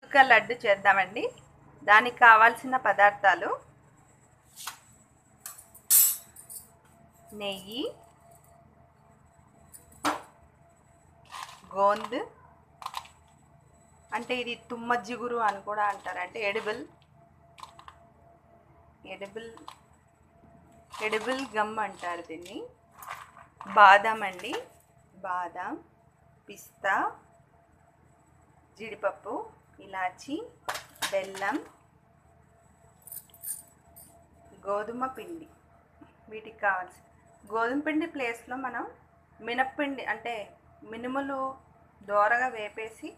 ఇంకా లడ్డు చేద్దామండి. దానికి కావాల్సిన పదార్థాలు నెయ్యి, గోంద్ అంటే ఇది తుమ్మ జిగురు అని కూడా అంటారు, అంటే ఎడిబుల్ గమ్ అంటారు దీన్ని. బాదం అండి, బాదం, పిస్తా, జీడిపప్పు, ఇలాచి, బెల్లం, గోధుమ పిండి. వీటికి కావాల్సి గోధుమ పిండి ప్లేస్లో మనం మినప్పిండి అంటే మినుములు దోరగా వేపేసి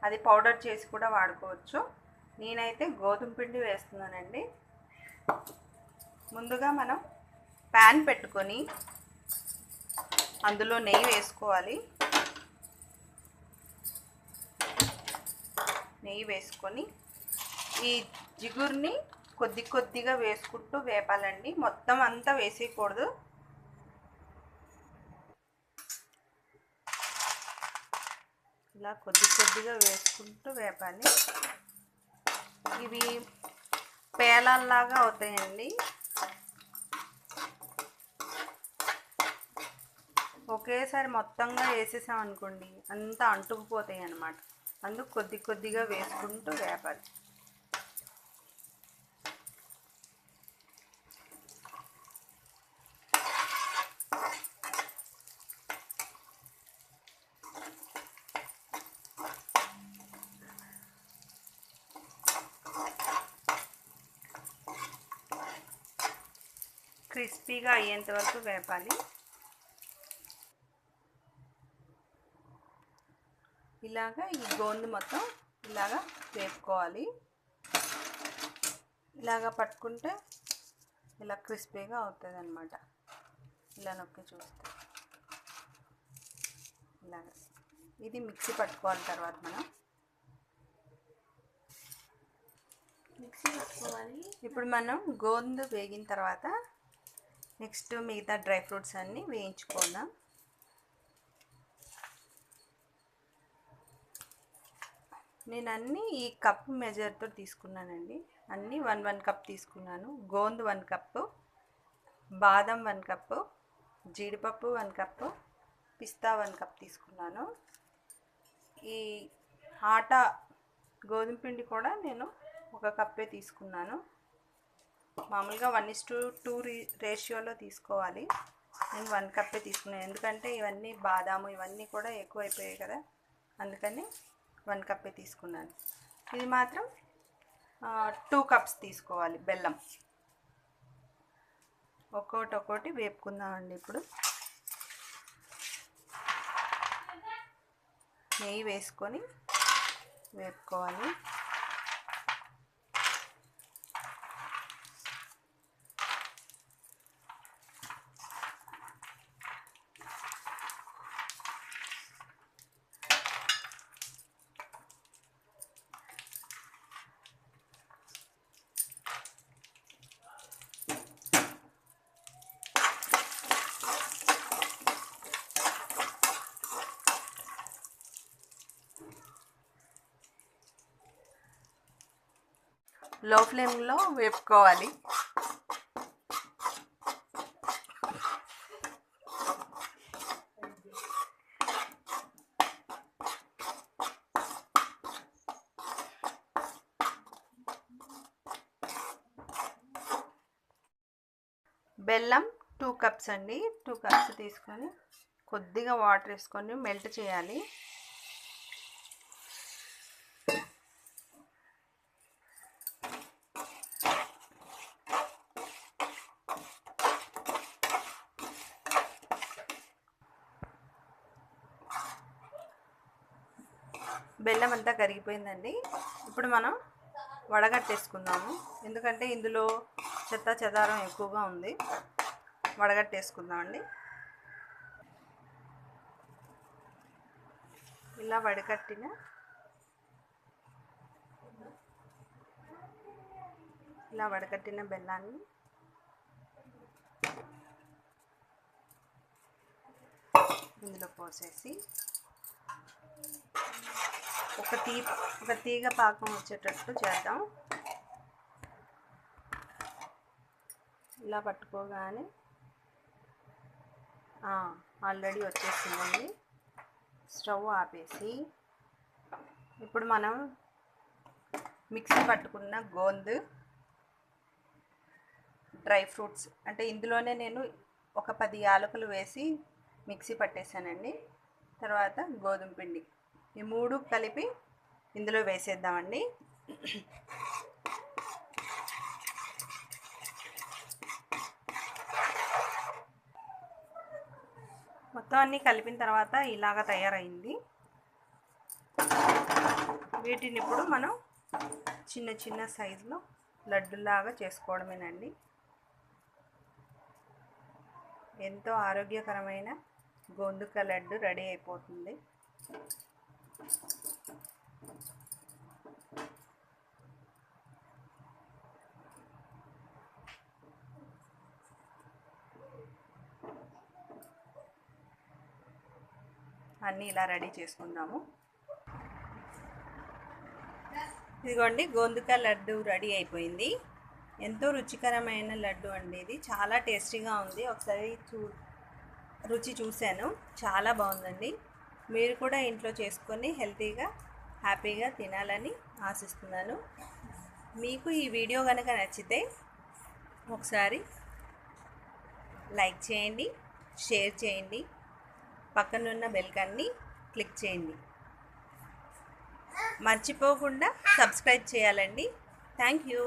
అది పౌడర్ చేసి కూడా వాడుకోవచ్చు. నేనైతే గోధుమ పిండి వేస్తున్నానండి. ముందుగా మనం ప్యాన్ పెట్టుకొని అందులో నెయ్యి వేసుకోవాలి. నెయ్యి వేసుకొని ఈ జిగురుని కొద్ది కొద్దిగా వేసుకుంటూ వేపాలండి, మొత్తం అంతా వేసేయకూడదు. ఇలా కొద్ది కొద్దిగా వేసుకుంటూ వేపాలి. ఇవి పేలాల్లాగా అవుతాయండి. ఒకేసారి మొత్తంగా వేసేసాం అనుకోండి అంతా అంటుకుపోతాయి అన్నమాట. అందుకు కొద్ది కొద్దిగా వేసుకుంటూ వేపాలి. క్రిస్పీగా అయ్యేంత వరకు వేపాలి. ఇలాగా ఈ గోందు మొత్తం ఇలాగా వేపుకోవాలి. ఇలాగా పట్టుకుంటే ఇలా క్రిస్పీగా అవుతుంది అన్నమాట. ఇలా నొక్కి చూస్తే ఇలాగ ఇది మిక్సీ పట్టుకోవాలి. తర్వాత మనం మిక్సీ పట్టుకోవాలి. ఇప్పుడు మనం గోందు వేగిన తర్వాత నెక్స్ట్ మిగతా డ్రై ఫ్రూట్స్ అన్నీ వేయించుకుందాం. నేను అన్నీ ఈ కప్ మెజర్తో తీసుకున్నానండి. అన్నీ 1 కప్ తీసుకున్నాను. గోందు 1 కప్పు, బాదం 1 కప్పు, జీడిపప్పు 1 కప్పు, పిస్తా 1 కప్ తీసుకున్నాను. ఈ ఆటా గోధుమ పిండి కూడా నేను 1 కప్పే తీసుకున్నాను. మామూలుగా 1:2 రేషియోలో తీసుకోవాలి. నేను 1 కప్పే తీసుకున్నాను, ఎందుకంటే ఇవన్నీ బాదాము ఇవన్నీ కూడా ఎక్కువైపోయాయి కదా, అందుకని 1 కప్పే తీసుకున్నాను. ఇది మాత్రం 2 కప్స్ తీసుకోవాలి బెల్లం. ఒక్కొక్కటి వేపుకుందామండి. ఇప్పుడు నెయ్యి వేసుకొని వేపుకోవాలి. లో ఫ్లేమ్లో వేపుకోవాలి. బెల్లం 2 కప్స్ అండి. 2 కప్స్ తీసుకొని కొద్దిగా వాటర్ వేసుకొని మెల్ట్ చేయాలి. బెల్లం అంతా కరిగిపోయిందండి. ఇప్పుడు మనం వడగట్టేసుకుందాము, ఎందుకంటే ఇందులో చెత్త చెదారం ఎక్కువగా ఉంది. వడగట్టేసుకుందామండి. ఇలా వడకట్టిన బెల్లాన్ని ఇందులో పోసేసి ఒక తీగ పాకం వచ్చేటట్టు చేద్దాం. ఇలా పట్టుకోగానే ఆల్రెడీ వచ్చేసిందండి. స్టవ్ ఆపేసి ఇప్పుడు మనం మిక్సీ పట్టుకున్న గోందు, డ్రై ఫ్రూట్స్ అంటే ఇందులోనే నేను ఒక 10 యాలకులు వేసి మిక్సీ పట్టేశానండి. తర్వాత గోధుమ పిండి, ఈ 3 కలిపి ఇందులో వేసేద్దామండి. మొత్తం అన్నీ కలిపిన తర్వాత ఇలాగ తయారైంది. వీటిని ఇప్పుడు మనం చిన్న చిన్న సైజులో లడ్డులాగా చేసుకోవడమేనండి. ఎంతో ఆరోగ్యకరమైన గోందుక లడ్డు రెడీ అయిపోతుంది. అన్నీ ఇలా రెడీ చేసుకుందాము. ఇదిగోండి, గోందుక లడ్డు రెడీ అయిపోయింది. ఎంతో రుచికరమైన లడ్డు అండి. ఇది చాలా టేస్టీగా ఉంది. ఒకసారి రుచి చూశాను, చాలా బాగుందండి. మీరు కూడా ఇంట్లో చేసుకొని హెల్తీగా హ్యాపీగా తినాలని ఆశిస్తున్నాను. మీకు ఈ వీడియో కనుక నచ్చితే ఒకసారి లైక్ చేయండి, షేర్ చేయండి, పక్కనున్న బెల్ ఐకాన్ని క్లిక్ చేయండి. మర్చిపోకుండా సబ్స్క్రైబ్ చేయాలండి. Thank you.